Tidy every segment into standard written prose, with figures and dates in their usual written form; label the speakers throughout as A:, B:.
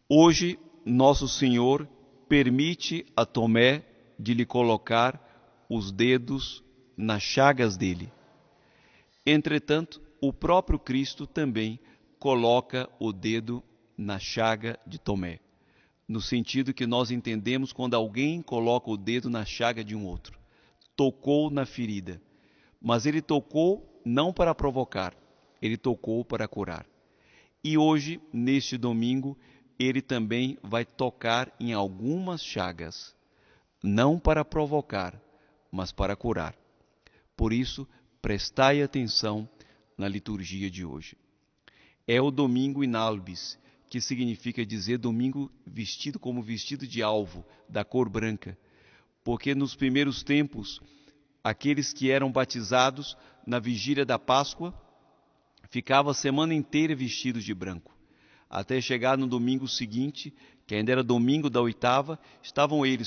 A: Hoje, Nosso Senhor permite a Tomé de lhe colocar os dedos nas chagas dele. Entretanto, o próprio Cristo também coloca o dedo na chaga de Tomé, no sentido que nós entendemos quando alguém coloca o dedo na chaga de um outro. Tocou na ferida, mas ele tocou não para provocar, ele tocou para curar. E hoje, neste domingo, ele também vai tocar em algumas chagas, não para provocar, mas para curar. Por isso, prestai atenção na liturgia de hoje. É o domingo in albis, que significa dizer domingo vestido como vestido de alvo, da cor branca, porque nos primeiros tempos, aqueles que eram batizados na vigília da Páscoa ficavam a semana inteira vestidos de branco. Até chegar no domingo seguinte, que ainda era domingo da oitava,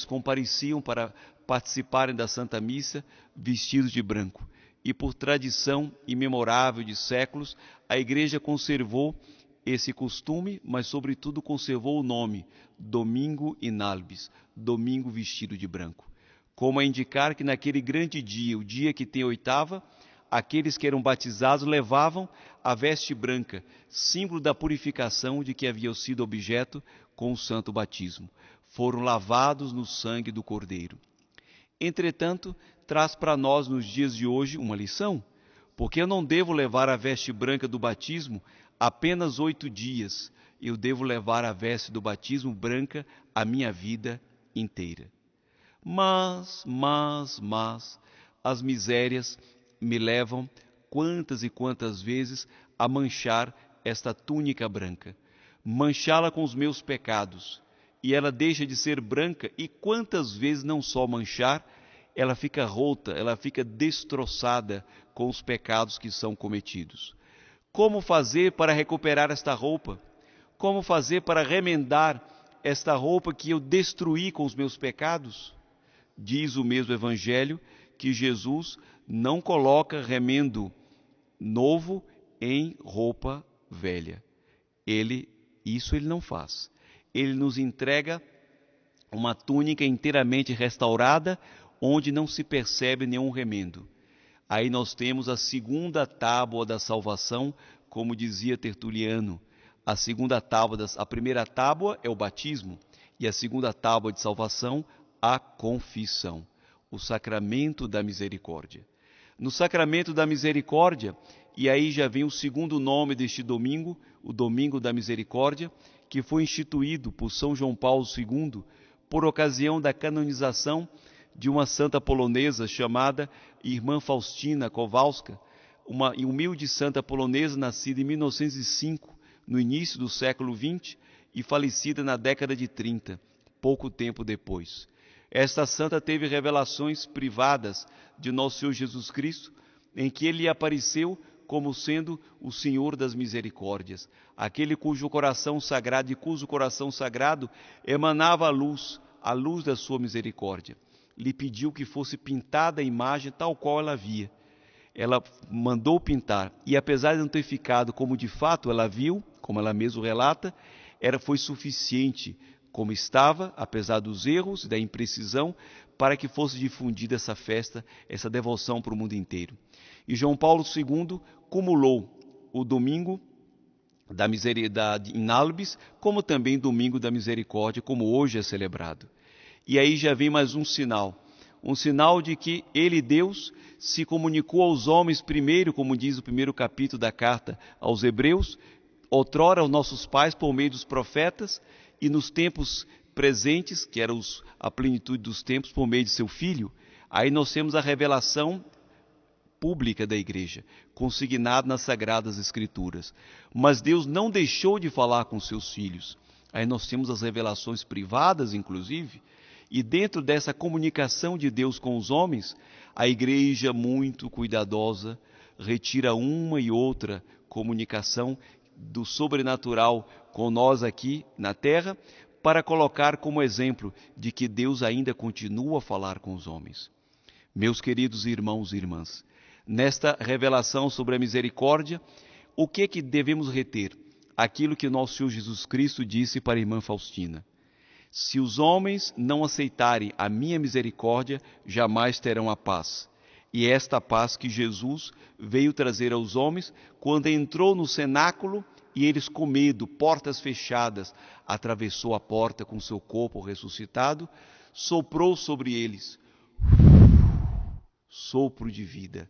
A: compareciam para participarem da Santa Missa vestidos de branco. E por tradição imemorável de séculos, a Igreja conservou esse costume, mas sobretudo conservou o nome, Domingo in albis, domingo vestido de branco. Como a indicar que naquele grande dia, o dia que tem a oitava, aqueles que eram batizados levavam a veste branca, símbolo da purificação de que haviam sido objeto com o santo batismo. Foram lavados no sangue do Cordeiro. Entretanto, traz para nós nos dias de hoje uma lição, porque eu não devo levar a veste branca do batismo apenas 8 dias, eu devo levar a veste do batismo branca a minha vida inteira. Mas, as misérias me levam quantas e quantas vezes a manchar esta túnica branca, manchá-la com os meus pecados, e ela deixa de ser branca, e quantas vezes não só manchar, ela fica rota, ela fica destroçada com os pecados que são cometidos. Como fazer para recuperar esta roupa? Como fazer para remendar esta roupa que eu destruí com os meus pecados? Diz o mesmo Evangelho que Jesus não coloca remendo novo em roupa velha. Isso ele não faz. Ele nos entrega uma túnica inteiramente restaurada, onde não se percebe nenhum remendo. Aí nós temos a segunda tábua da salvação, como dizia Tertuliano. A primeira tábua é o batismo, e a segunda tábua de salvação, a confissão, o sacramento da misericórdia. No sacramento da misericórdia, e aí já vem o segundo nome deste domingo, o domingo da misericórdia, que foi instituído por São João Paulo II por ocasião da canonização de uma santa polonesa chamada Irmã Faustina Kowalska, uma humilde santa polonesa nascida em 1905, no início do século XX, e falecida na década de 30, pouco tempo depois. Esta santa teve revelações privadas de Nosso Senhor Jesus Cristo, em que ele lhe apareceu como sendo o Senhor das misericórdias, aquele cujo coração sagrado emanava a luz da sua misericórdia. Lhe pediu que fosse pintada a imagem tal qual ela via. Ela mandou pintar, e apesar de não ter ficado como de fato ela viu, como ela mesma relata, foi suficiente como estava, apesar dos erros e da imprecisão, para que fosse difundida essa festa, essa devoção para o mundo inteiro. E João Paulo II cumulou o domingo da misericórdia in albis, como também domingo da misericórdia, como hoje é celebrado. E aí já vem mais um sinal de que ele, Deus, se comunicou aos homens primeiro, como diz o primeiro capítulo da carta aos Hebreus, outrora aos nossos pais por meio dos profetas, e nos tempos presentes, que era a plenitude dos tempos, por meio de seu Filho. Aí nós temos a revelação pública da Igreja, consignada nas Sagradas Escrituras. Mas Deus não deixou de falar com seus filhos. Aí nós temos as revelações privadas, inclusive, e dentro dessa comunicação de Deus com os homens, a Igreja, muito cuidadosa, retira uma e outra comunicação do sobrenatural com nós aqui na Terra, para colocar como exemplo de que Deus ainda continua a falar com os homens. Meus queridos irmãos e irmãs, nesta revelação sobre a misericórdia, o que devemos reter? aquilo que nosso Senhor Jesus Cristo disse para a irmã Faustina: se os homens não aceitarem a minha misericórdia, jamais terão a paz. E esta paz que Jesus veio trazer aos homens quando entrou no cenáculo e eles, com medo, portas fechadas, atravessou a porta com seu corpo ressuscitado, soprou sobre eles sopro de vida,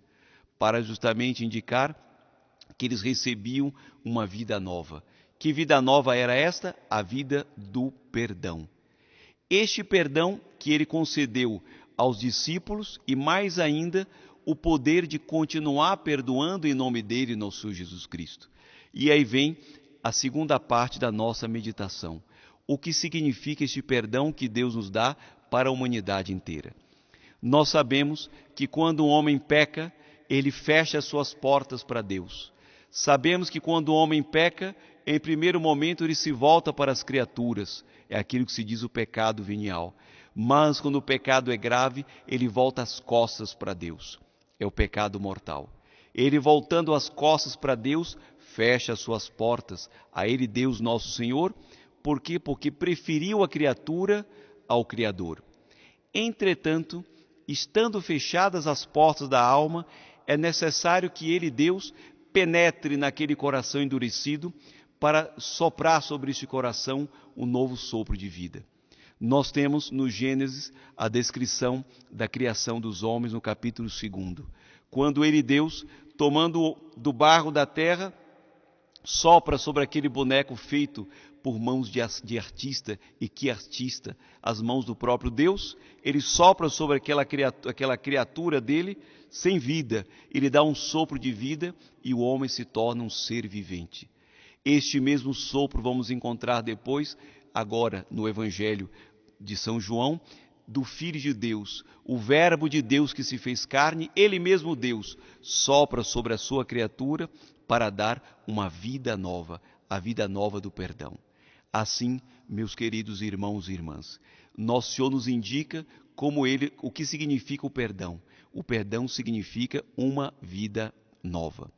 A: para justamente indicar que eles recebiam uma vida nova. Que vida nova era esta? A vida do perdão. Este perdão que ele concedeu aos discípulos e, mais ainda, o poder de continuar perdoando em nome dele, nosso Senhor Jesus Cristo. E aí vem a segunda parte da nossa meditação. O que significa este perdão que Deus nos dá para a humanidade inteira? Nós sabemos que quando um homem peca, ele fecha as suas portas para Deus. Sabemos que quando o homem peca, em primeiro momento ele se volta para as criaturas. É aquilo que se diz o pecado venial. Mas quando o pecado é grave, ele volta as costas para Deus. É o pecado mortal. Ele, voltando as costas para Deus, fecha as suas portas a ele, Deus nosso Senhor. Por quê? Porque preferiu a criatura ao Criador. Entretanto, estando fechadas as portas da alma, é necessário que ele, Deus, penetre naquele coração endurecido para soprar sobre este coração um novo sopro de vida. Nós temos no Gênesis a descrição da criação dos homens no capítulo 2, quando ele, Deus, tomando do barro da terra, sopra sobre aquele boneco feito por mãos de artista, e que artista, as mãos do próprio Deus, ele sopra sobre aquela criatura dele sem vida, ele dá um sopro de vida e o homem se torna um ser vivente. Este mesmo sopro vamos encontrar depois, agora no Evangelho de São João, do Filho de Deus, o Verbo de Deus que se fez carne, ele mesmo Deus, sopra sobre a sua criatura para dar uma vida nova, a vida nova do perdão. Assim, meus queridos irmãos e irmãs, nosso Senhor nos indica o que significa o perdão. O perdão significa uma vida nova.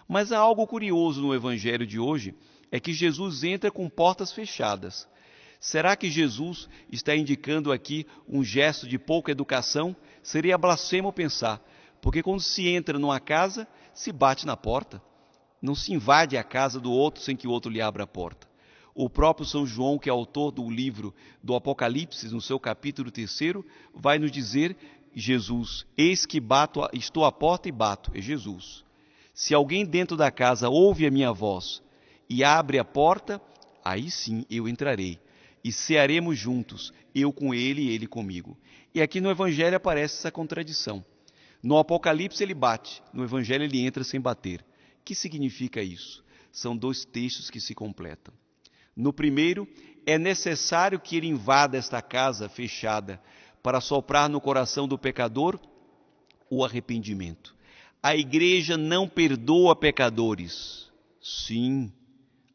A: Mas há algo curioso no Evangelho de hoje, é que Jesus entra com portas fechadas. Será que Jesus está indicando aqui um gesto de pouca educação? Seria blasfemo pensar, porque quando se entra numa casa, se bate na porta. Não se invade a casa do outro sem que o outro lhe abra a porta. O próprio São João, que é autor do livro do Apocalipse, no seu capítulo 3, vai nos dizer: Jesus, eis que estou à porta e bato. É Jesus. Se alguém dentro da casa ouve a minha voz e abre a porta, aí sim eu entrarei. E cearemos juntos, eu com ele e ele comigo. E aqui no Evangelho aparece essa contradição. No Apocalipse ele bate, no Evangelho ele entra sem bater. O que significa isso? São dois textos que se completam. No primeiro, é necessário que ele invada esta casa fechada para soprar no coração do pecador o arrependimento. A igreja não perdoa pecadores. Sim,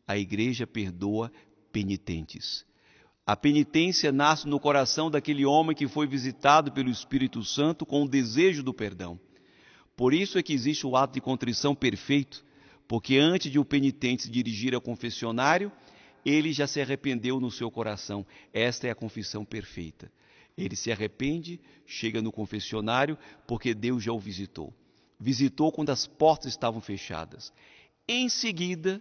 A: a igreja perdoa penitentes. A penitência nasce no coração daquele homem que foi visitado pelo Espírito Santo com o desejo do perdão. Por isso é que existe o ato de contrição perfeito, porque antes de o penitente se dirigir ao confessionário, ele já se arrependeu no seu coração. Esta é a confissão perfeita. Ele se arrepende, chega no confessionário, porque Deus já o visitou. Visitou quando as portas estavam fechadas. Em seguida,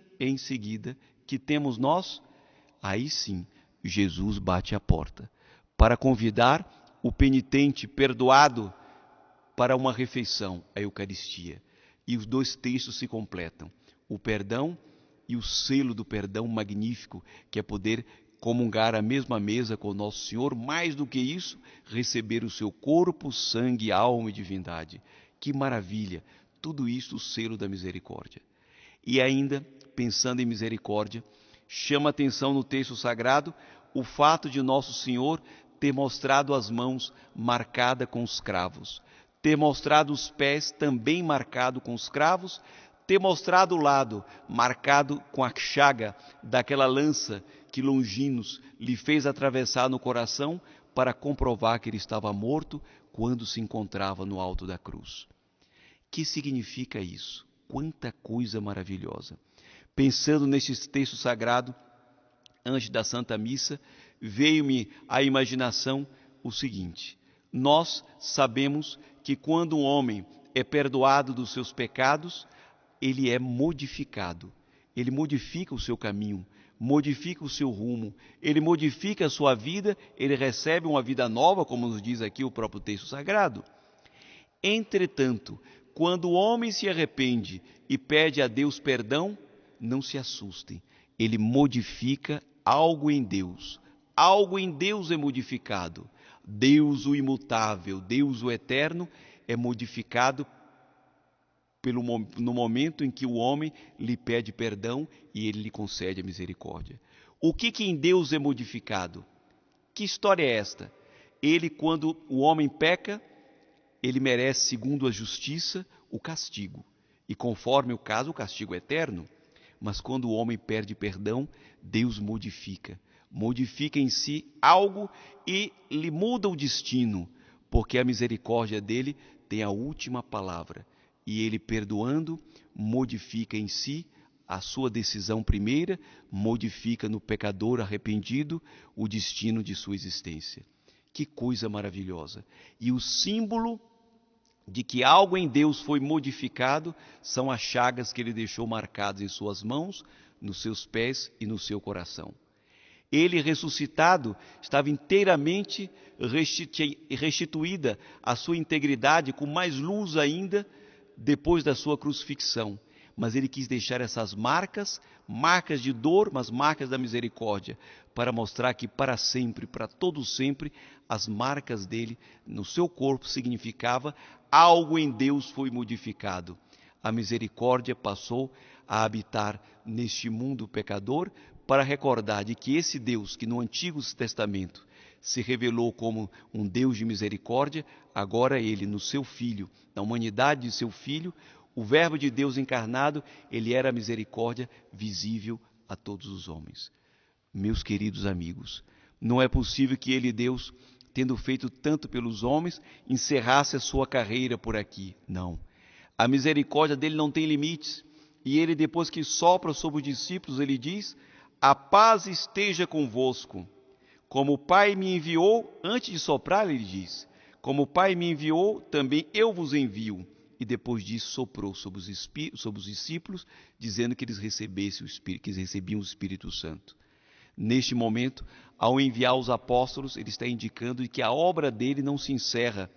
A: que temos nós? Aí sim, Jesus bate a porta para convidar o penitente perdoado para uma refeição, a Eucaristia. E os dois textos se completam. O perdão e o selo do perdão magnífico, que é poder comungar à mesma mesa com o Nosso Senhor, mais do que isso, receber o seu corpo, sangue, alma e divindade. Que maravilha! Tudo isso o selo da misericórdia. E ainda, pensando em misericórdia, chama atenção no texto sagrado o fato de Nosso Senhor ter mostrado as mãos marcadas com os cravos, ter mostrado os pés também marcados com os cravos, ter mostrado o lado marcado com a chaga daquela lança que Longinos lhe fez atravessar no coração para comprovar que ele estava morto quando se encontrava no alto da cruz. Que significa isso? Quanta coisa maravilhosa! Pensando neste texto sagrado, antes da Santa Missa, veio-me à imaginação o seguinte: nós sabemos que quando um homem é perdoado dos seus pecados, ele é modificado, ele modifica o seu caminho, modifica o seu rumo, ele modifica a sua vida, ele recebe uma vida nova, como nos diz aqui o próprio texto sagrado. Entretanto, quando o homem se arrepende e pede a Deus perdão, não se assustem, ele modifica algo em Deus. Algo em Deus é modificado. Deus, o imutável, Deus, o eterno, é modificado no momento em que o homem lhe pede perdão e ele lhe concede a misericórdia. O que em Deus é modificado? Que história é esta? Ele, quando o homem peca, ele merece, segundo a justiça, o castigo. E conforme o caso, o castigo é eterno. Mas quando o homem perde perdão, Deus modifica. Modifica em si algo e lhe muda o destino, porque a misericórdia dele tem a última palavra. E ele, perdoando, modifica em si a sua decisão primeira, modifica no pecador arrependido o destino de sua existência. Que coisa maravilhosa! E o símbolo de que algo em Deus foi modificado são as chagas que ele deixou marcadas em suas mãos, nos seus pés e no seu coração. Ele, ressuscitado, estava inteiramente restituída a sua integridade, com mais luz ainda, depois da sua crucifixão. Mas ele quis deixar essas marcas, marcas de dor, mas marcas da misericórdia, para mostrar que para sempre, para todo sempre, as marcas dele no seu corpo significava algo em Deus foi modificado. A misericórdia passou a habitar neste mundo pecador, para recordar de que esse Deus, que no Antigo Testamento se revelou como um Deus de misericórdia, agora ele, no seu Filho, na humanidade de seu Filho, o Verbo de Deus encarnado, ele era a misericórdia visível a todos os homens. Meus queridos amigos, não é possível que ele, Deus, tendo feito tanto pelos homens, encerrasse a sua carreira por aqui. Não. A misericórdia dele não tem limites. E ele, depois que sopra sobre os discípulos, ele diz: a paz esteja convosco. Como o Pai me enviou, antes de soprar, ele diz: como o Pai me enviou, também eu vos envio. E depois disso soprou sobre os discípulos, dizendo que eles recebessem o Espírito, que eles recebiam o Espírito Santo. Neste momento, ao enviar os apóstolos, ele está indicando que a obra dele não se encerra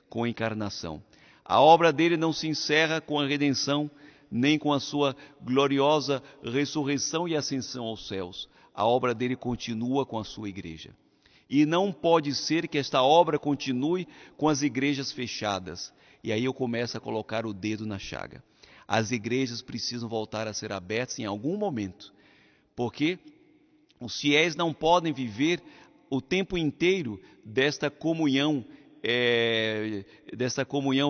A: com a encarnação. A obra dele não se encerra com a redenção, nem com a sua gloriosa ressurreição e ascensão aos céus. A obra dele continua com a sua igreja. E não pode ser que esta obra continue com as igrejas fechadas. E aí eu começo a colocar o dedo na chaga. As igrejas precisam voltar a ser abertas em algum momento, porque os fiéis não podem viver o tempo inteiro desta comunhão,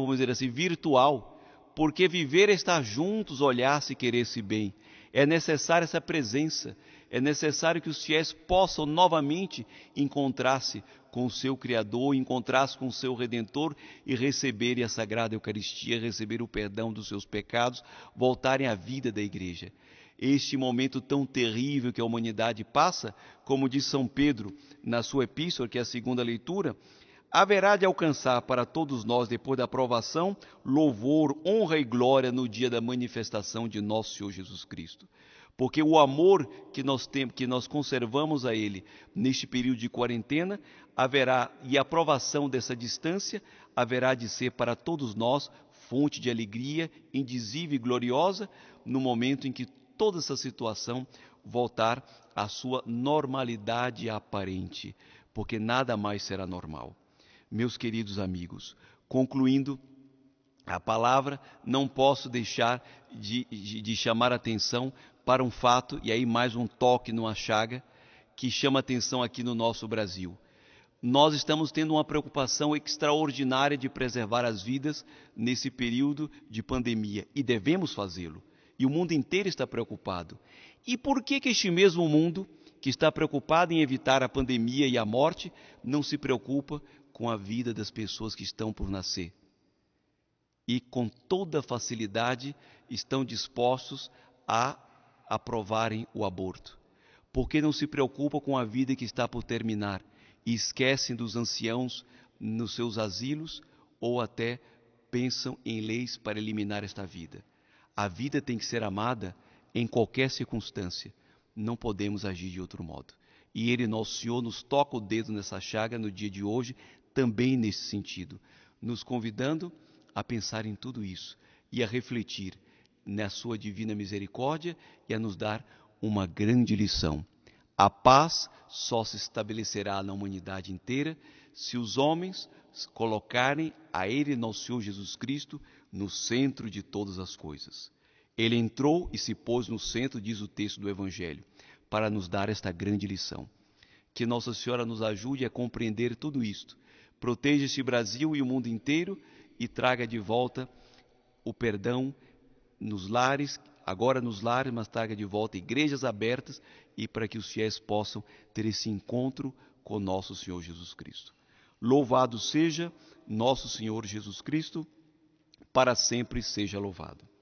A: vamos dizer assim, virtual. Porque viver é estar juntos, olhar-se e querer-se bem. É necessária essa presença. É necessário que os fiéis possam novamente encontrar-se com o seu Criador, encontrar-se com o seu Redentor e receberem a Sagrada Eucaristia, receber o perdão dos seus pecados, voltarem à vida da Igreja. Este momento tão terrível que a humanidade passa, como diz São Pedro na sua epístola, que é a segunda leitura, haverá de alcançar para todos nós, depois da provação, louvor, honra e glória no dia da manifestação de nosso Senhor Jesus Cristo. Porque o amor que nós temos, que nós conservamos a Ele neste período de quarentena, haverá, e a aprovação dessa distância, haverá de ser para todos nós fonte de alegria indizível e gloriosa, no momento em que toda essa situação voltar à sua normalidade aparente, porque nada mais será normal. Meus queridos amigos, concluindo a palavra, não posso deixar de chamar a atenção para um fato, e aí mais um toque numa chaga, que chama atenção aqui no nosso Brasil. Nós estamos tendo uma preocupação extraordinária de preservar as vidas nesse período de pandemia, e devemos fazê-lo. E o mundo inteiro está preocupado. E por que este mesmo mundo, que está preocupado em evitar a pandemia e a morte, não se preocupa com a vida das pessoas que estão por nascer? E com toda facilidade estão dispostos a aprovarem o aborto? Por que não se preocupam com a vida que está por terminar e esquecem dos anciãos nos seus asilos ou até pensam em leis para eliminar esta vida? A vida tem que ser amada em qualquer circunstância. Não podemos agir de outro modo. E Ele, nosso Senhor, nos toca o dedo nessa chaga no dia de hoje, também nesse sentido, nos convidando a pensar em tudo isso e a refletir na sua divina misericórdia e a nos dar uma grande lição. A paz só se estabelecerá na humanidade inteira se os homens colocarem a Ele, nosso Senhor Jesus Cristo, no centro de todas as coisas. Ele entrou e se pôs no centro, diz o texto do Evangelho, para nos dar esta grande lição. Que Nossa Senhora nos ajude a compreender tudo isto. Proteja este Brasil e o mundo inteiro e traga de volta o perdão nos lares, agora nos lares, mas traga de volta igrejas abertas e para que os fiéis possam ter esse encontro com nosso Senhor Jesus Cristo. Louvado seja nosso Senhor Jesus Cristo, para sempre seja louvado.